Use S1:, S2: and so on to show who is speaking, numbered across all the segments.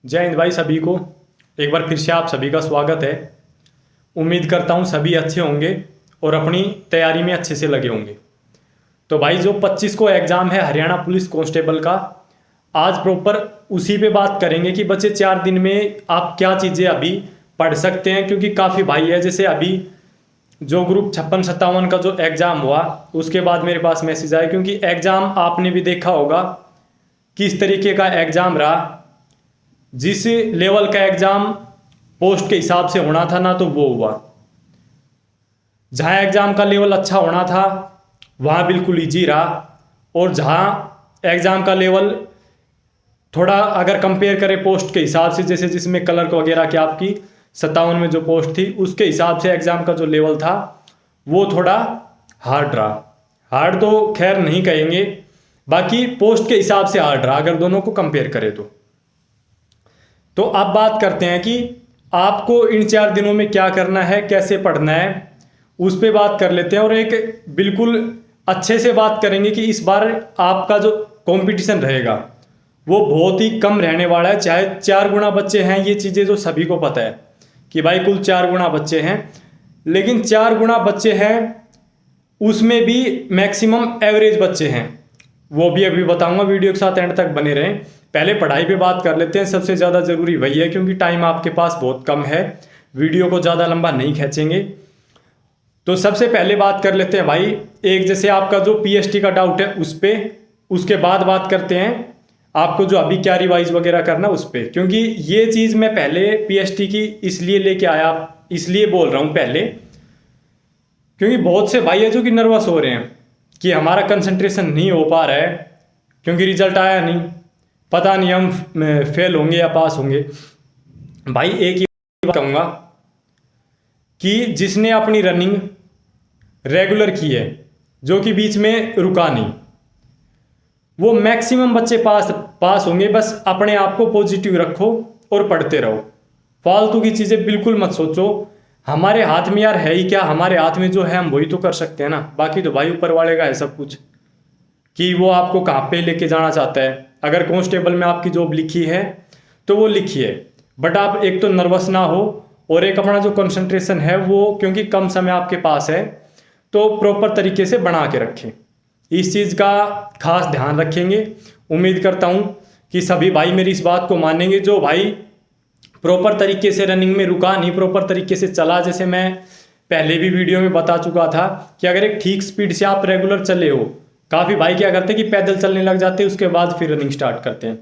S1: जय हिंद भाई सभी को। एक बार फिर से आप सभी का स्वागत है। उम्मीद करता हूँ सभी अच्छे होंगे और अपनी तैयारी में अच्छे से लगे होंगे। तो भाई जो 25 को एग्ज़ाम है हरियाणा पुलिस कांस्टेबल का, आज प्रॉपर उसी पे बात करेंगे कि बच्चे 4 दिन में आप क्या चीज़ें अभी पढ़ सकते हैं। क्योंकि काफ़ी भाई है, जैसे अभी जो ग्रुप 56-57 का जो एग्ज़ाम हुआ उसके बाद मेरे पास मैसेज आया, क्योंकि एग्ज़ाम आपने भी देखा होगा किस तरीके का एग्ज़ाम रहा। जिस लेवल का एग्ज़ाम पोस्ट के हिसाब से होना था ना, तो वो हुआ। जहाँ एग्ज़ाम का लेवल अच्छा होना था वहाँ बिल्कुल इजी रहा, और जहाँ एग्ज़ाम का लेवल थोड़ा अगर कंपेयर करें पोस्ट के हिसाब से, जैसे जिसमें क्लर्क वगैरह की आपकी 57 में जो पोस्ट थी उसके हिसाब से एग्ज़ाम का जो लेवल था वो थोड़ा हार्ड रहा। हार्ड तो खैर नहीं कहेंगे, बाकी पोस्ट के हिसाब से हार्ड रहा अगर दोनों को कंपेयर करें तो अब बात करते हैं कि आपको इन 4 दिनों में क्या करना है, कैसे पढ़ना है, उस पर बात कर लेते हैं। और एक बिल्कुल अच्छे से बात करेंगे कि इस बार आपका जो कंपटीशन रहेगा वो बहुत ही कम रहने वाला है। चाहे 4 गुना बच्चे हैं, ये चीज़ें जो सभी को पता है कि भाई कुल 4 गुना बच्चे हैं, लेकिन 4 गुना बच्चे हैं उसमें भी मैक्सिमम एवरेज बच्चे हैं, वो भी अभी बताऊंगा। वीडियो के साथ एंड तक बने रहें। पहले पढ़ाई पे बात कर लेते हैं, सबसे ज़्यादा ज़रूरी वही है, क्योंकि टाइम आपके पास बहुत कम है, वीडियो को ज़्यादा लंबा नहीं खींचेंगे। तो सबसे पहले बात कर लेते हैं भाई, एक जैसे आपका जो पीएसटी का डाउट है उस पर, उसके बाद बात करते हैं आपको जो अभी क्या रिवाइज वगैरह करना उस पर। क्योंकि ये चीज़ मैं पहले पीएसटी की इसलिए लेके आया, इसलिए बोल रहा हूँ पहले, क्योंकि बहुत से भाई है जो कि नर्वस हो रहे हैं कि हमारा कंसंट्रेशन नहीं हो पा रहा है क्योंकि रिजल्ट आया नहीं, पता नहीं हम फेल होंगे या पास होंगे। भाई एक ही बात कहूँगा कि जिसने अपनी रनिंग रेगुलर की है, जो कि बीच में रुका नहीं, वो मैक्सिमम बच्चे पास होंगे। बस अपने आप को पॉजिटिव रखो और पढ़ते रहो, फालतू की चीज़ें बिल्कुल मत सोचो। हमारे हाथ में यार है ही क्या, हमारे हाथ में जो है हम वही तो कर सकते हैं ना। बाकी तो भाई ऊपर वाले का है सब कुछ, कि वो आपको कहाँ पे लेके जाना चाहता है। अगर कांस्टेबल में आपकी जॉब लिखी है तो वो लिखी है, बट आप एक तो नर्वस ना हो, और एक अपना जो कंसंट्रेशन है वो, क्योंकि कम समय आपके पास है, तो प्रॉपर तरीके से बना के रखें। इस चीज़ का खास ध्यान रखेंगे। उम्मीद करता हूँ कि सभी भाई मेरी इस बात को मानेंगे। जो भाई प्रॉपर तरीके से रनिंग में रुका नहीं, प्रॉपर तरीके से चला, जैसे मैं पहले भी वीडियो में बता चुका था कि अगर एक ठीक स्पीड से आप रेगुलर चले हो, काफ़ी भाई क्या करते हैं कि पैदल चलने लग जाते हैं, उसके बाद फिर रनिंग स्टार्ट करते हैं।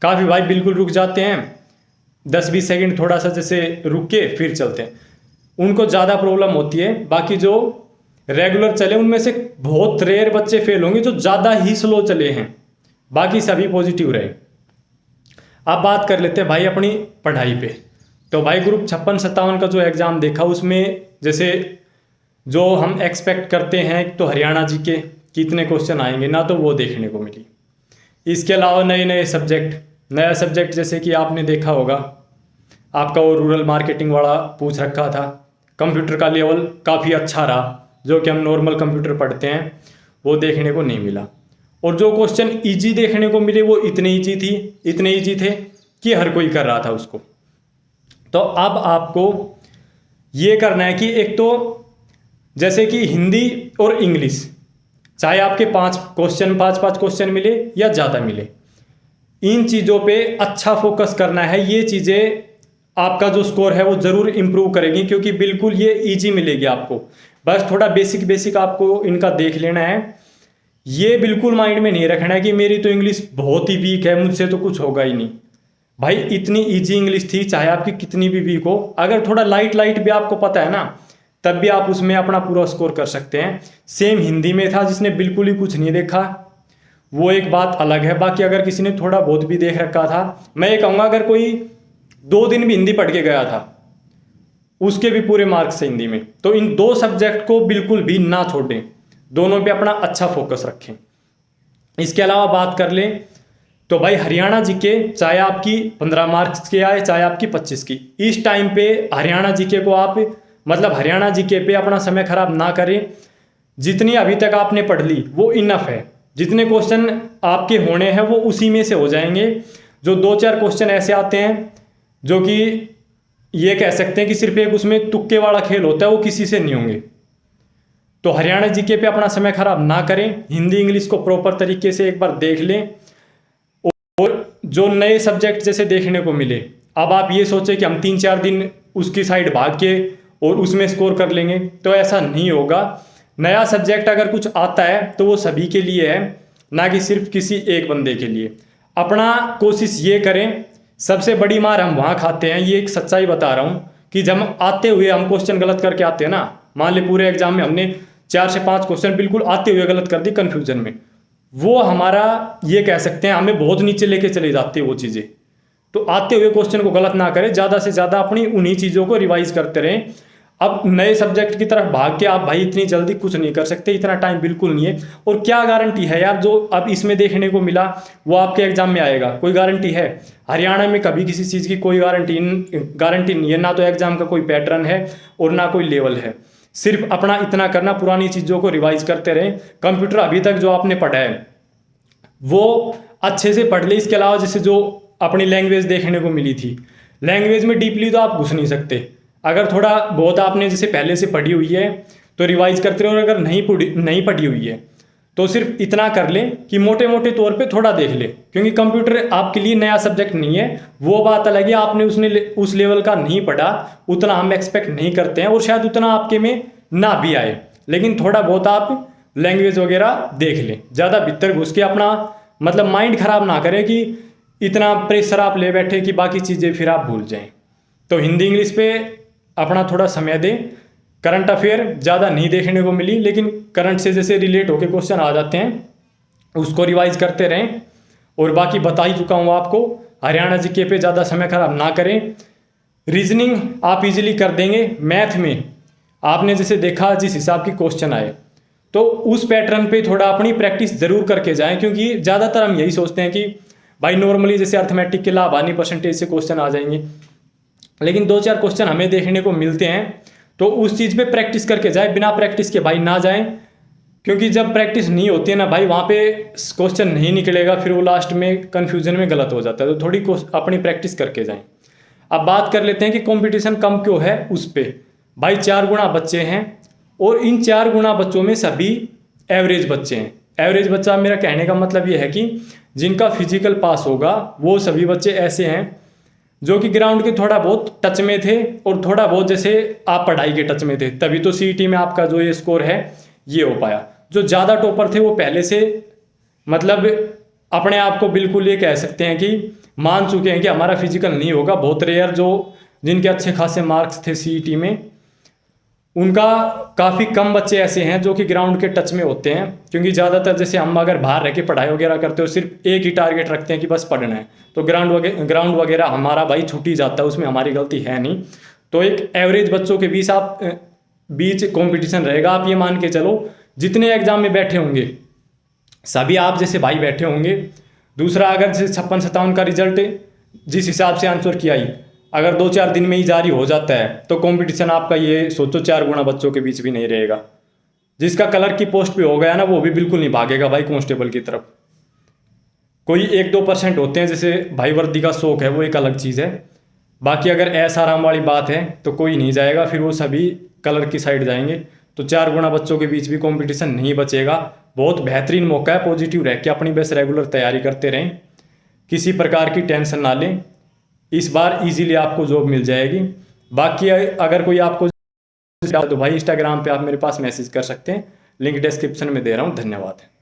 S1: काफ़ी भाई बिल्कुल रुक जाते हैं, 10-20 सेकंड थोड़ा सा जैसे रुक के फिर चलते हैं, उनको ज़्यादा प्रॉब्लम होती है। बाकी जो रेगुलर चले उनमें से बहुत रेयर बच्चे फेल होंगे जो ज़्यादा ही स्लो चले हैं, बाकी सभी पॉजिटिव रहे। अब बात कर लेते हैं भाई अपनी पढ़ाई पे। तो भाई ग्रुप 56-57 का जो एग्ज़ाम देखा, उसमें जैसे जो हम एक्सपेक्ट करते हैं तो हरियाणा जी के कितने क्वेश्चन आएंगे ना, तो वो देखने को मिली। इसके अलावा नए नया सब्जेक्ट जैसे कि आपने देखा होगा आपका वो रूरल मार्केटिंग वाला पूछ रखा था। कंप्यूटर का लेवल काफ़ी अच्छा रहा, जो कि हम नॉर्मल कंप्यूटर पढ़ते हैं, वो देखने को नहीं मिला। और जो क्वेश्चन इजी देखने को मिले वो इतने इजी थे कि हर कोई कर रहा था उसको। तो अब आपको ये करना है कि एक तो जैसे कि हिंदी और इंग्लिश, चाहे आपके 5 क्वेश्चन मिले या ज़्यादा मिले, इन चीज़ों पे अच्छा फोकस करना है। ये चीज़ें आपका जो स्कोर है वो ज़रूर इम्प्रूव करेगी, क्योंकि बिल्कुल ये इजी मिलेगी आपको। बस थोड़ा बेसिक आपको इनका देख लेना है। ये बिल्कुल माइंड में नहीं रखना है कि मेरी तो इंग्लिश बहुत ही वीक है, मुझसे तो कुछ होगा ही नहीं। भाई इतनी ईजी इंग्लिश थी, चाहे आपकी कितनी भी वीक हो, अगर थोड़ा लाइट भी आपको पता है ना, तब भी आप उसमें अपना पूरा स्कोर कर सकते हैं। सेम हिंदी में था, जिसने बिल्कुल ही कुछ नहीं देखा वो एक बात अलग है। बाकी अगर किसी ने थोड़ा बहुत भी देख रखा था, मैं ये कहूँगा अगर कोई 2 दिन भी हिंदी पढ़ के गया था उसके भी पूरे मार्क्स है हिंदी में। तो इन 2 सब्जेक्ट को बिल्कुल भी ना छोड़ें, दोनों पे अपना अच्छा फोकस रखें। इसके अलावा बात कर लें तो भाई हरियाणा जीके, चाहे आपकी 15 मार्क्स की आए चाहे आपकी 25 की, इस टाइम पे हरियाणा जीके को आप हरियाणा जीके पे अपना समय खराब ना करें। जितनी अभी तक आपने पढ़ ली वो इनफ है, जितने क्वेश्चन आपके होने हैं वो उसी में से हो जाएंगे। जो 2-4 क्वेश्चन ऐसे आते हैं जो कि ये कह सकते हैं कि सिर्फ एक उसमें तुक्के वाला खेल होता है, वो किसी से नहीं होंगे। तो हरियाणा जीके पे अपना समय खराब ना करें, हिंदी इंग्लिश को प्रॉपर तरीके से एक बार देख लें, और जो नए सब्जेक्ट जैसे देखने को मिले, अब आप ये सोचें कि हम 3-4 दिन उसकी साइड भाग के और उसमें स्कोर कर लेंगे, तो ऐसा नहीं होगा। नया सब्जेक्ट अगर कुछ आता है तो वो सभी के लिए है, ना कि सिर्फ किसी एक बंदे के लिए। अपना कोशिश ये करें, सबसे बड़ी मार हम वहाँ खाते हैं, ये एक सच्चाई बता रहा हूँ, कि जब आते हुए हम क्वेश्चन गलत करके आते हैं ना, मान ले पूरे एग्जाम में हमने 4 से 5 क्वेश्चन बिल्कुल आते हुए गलत कर दी कन्फ्यूजन में, वो हमारा ये कह सकते हैं हमें बहुत नीचे लेके चले जाती है वो चीज़ें। तो आते हुए क्वेश्चन को गलत ना करें, ज़्यादा से ज़्यादा अपनी उन्हीं चीज़ों को रिवाइज करते रहें। अब नए सब्जेक्ट की तरफ भाग के आप भाई इतनी जल्दी कुछ नहीं कर सकते, इतना टाइम बिल्कुल नहीं है। और क्या गारंटी है यार, जो अब इसमें देखने को मिला वो आपके एग्जाम में आएगा? कोई गारंटी है? हरियाणा में कभी किसी चीज़ की कोई गारंटी नहीं है, ना तो एग्जाम का कोई पैटर्न है और ना कोई लेवल है। सिर्फ अपना इतना करना, पुरानी चीज़ों को रिवाइज करते रहें। कंप्यूटर अभी तक जो आपने पढ़ा है वो अच्छे से पढ़ ले। इसके अलावा जैसे जो अपनी लैंग्वेज देखने को मिली थी, लैंग्वेज में डीपली तो आप घुस नहीं सकते। अगर थोड़ा बहुत आपने जैसे पहले से पढ़ी हुई है तो रिवाइज करते रहो, और अगर नहीं पढ़ी हुई है तो सिर्फ इतना कर लें कि मोटे मोटे तौर पे थोड़ा देख ले, क्योंकि कंप्यूटर आपके लिए नया सब्जेक्ट नहीं है। वो बात अलग है, आपने उस लेवल का नहीं पढ़ा, उतना हम एक्सपेक्ट नहीं करते हैं, और शायद उतना आपके में ना भी आए, लेकिन थोड़ा बहुत आप लैंग्वेज वगैरह देख लें। ज़्यादा भीतर घुस के अपना मतलब माइंड खराब ना करें कि इतना प्रेशर आप ले बैठे कि बाकी चीज़ें फिर आप भूल जाएं। तो हिंदी इंग्लिश पे अपना थोड़ा समय दें। करंट अफेयर ज़्यादा नहीं देखने को मिली, लेकिन करंट से जैसे रिलेट होकर क्वेश्चन आ जाते हैं उसको रिवाइज करते रहें। और बाकी बता ही चुका हूँ आपको, हरियाणा जीके पे ज़्यादा समय खराब ना करें। रीजनिंग आप इजीली कर देंगे। मैथ में आपने जैसे देखा जिस हिसाब की क्वेश्चन आए, तो उस पैटर्न पे थोड़ा अपनी प्रैक्टिस ज़रूर करके जाएं, क्योंकि ज़्यादातर हम यही सोचते हैं कि भाई नॉर्मली जैसे अर्थमेटिक के लाभ हानि परसेंटेज से क्वेश्चन आ जाएंगे, लेकिन 2-4 क्वेश्चन हमें देखने को मिलते हैं, तो उस चीज़ पे प्रैक्टिस करके जाए। बिना प्रैक्टिस के भाई ना जाएं, क्योंकि जब प्रैक्टिस नहीं होती है ना भाई, वहाँ पे क्वेश्चन नहीं निकलेगा, फिर वो लास्ट में कन्फ्यूजन में गलत हो जाता है। तो थोड़ी अपनी प्रैक्टिस करके जाएं। अब बात कर लेते हैं कि कंपटीशन कम क्यों है उस पर। भाई 4 गुना बच्चे हैं, और इन 4 गुना बच्चों में सभी एवरेज बच्चे हैं। एवरेज बच्चा मेरा कहने का मतलब ये है कि जिनका फिजिकल पास होगा वो सभी बच्चे ऐसे हैं जो कि ग्राउंड के थोड़ा बहुत टच में थे, और थोड़ा बहुत जैसे आप पढ़ाई के टच में थे, तभी तो सीईटी में आपका जो ये स्कोर है ये हो पाया। जो ज़्यादा टॉपर थे वो पहले से मतलब अपने आप को बिल्कुल ये कह सकते हैं कि मान चुके हैं कि हमारा फिजिकल नहीं होगा। बहुत रेयर जो जिनके अच्छे खासे मार्क्स थे सीईटी में, उनका काफ़ी कम बच्चे ऐसे हैं जो कि ग्राउंड के टच में होते हैं। क्योंकि ज़्यादातर जैसे हम अगर बाहर रह के पढ़ाई वगैरह करते हो, सिर्फ एक ही टारगेट रखते हैं कि बस पढ़ना है, तो ग्राउंड वगैरह हमारा भाई छूट ही जाता है, उसमें हमारी गलती है नहीं। तो एक एवरेज बच्चों के बीच कंपटीशन रहेगा। आप ये मान के चलो जितने एग्जाम में बैठे होंगे सभी आप जैसे भाई बैठे होंगे। दूसरा, अगर जैसे 56-57 का रिजल्ट जिस हिसाब से आंसर किया ही अगर 2-4 दिन में ही जारी हो जाता है, तो कंपटीशन आपका ये सोचो 4 गुना बच्चों के बीच भी नहीं रहेगा। जिसका कलर की पोस्ट पे हो गया ना, वो भी बिल्कुल नहीं भागेगा भाई कांस्टेबल की तरफ। कोई 1-2% होते हैं जैसे भाई वर्दी का शौक है, वो एक अलग चीज़ है। बाकी अगर ऐसा आराम वाली बात है तो कोई नहीं जाएगा, फिर वो सभी कलर की साइड जाएंगे। तो 4 गुना बच्चों के बीच भी कंपटीशन नहीं बचेगा। बहुत बेहतरीन मौका है, पॉजिटिव रह के अपनी बस रेगुलर तैयारी करते रहें, किसी प्रकार की टेंशन ना लें। इस बार इजीली आपको जॉब मिल जाएगी। बाकी अगर कोई आपको तो भाई इंस्टाग्राम पे आप मेरे पास मैसेज कर सकते हैं, लिंक डिस्क्रिप्शन में दे रहा हूँ। धन्यवाद।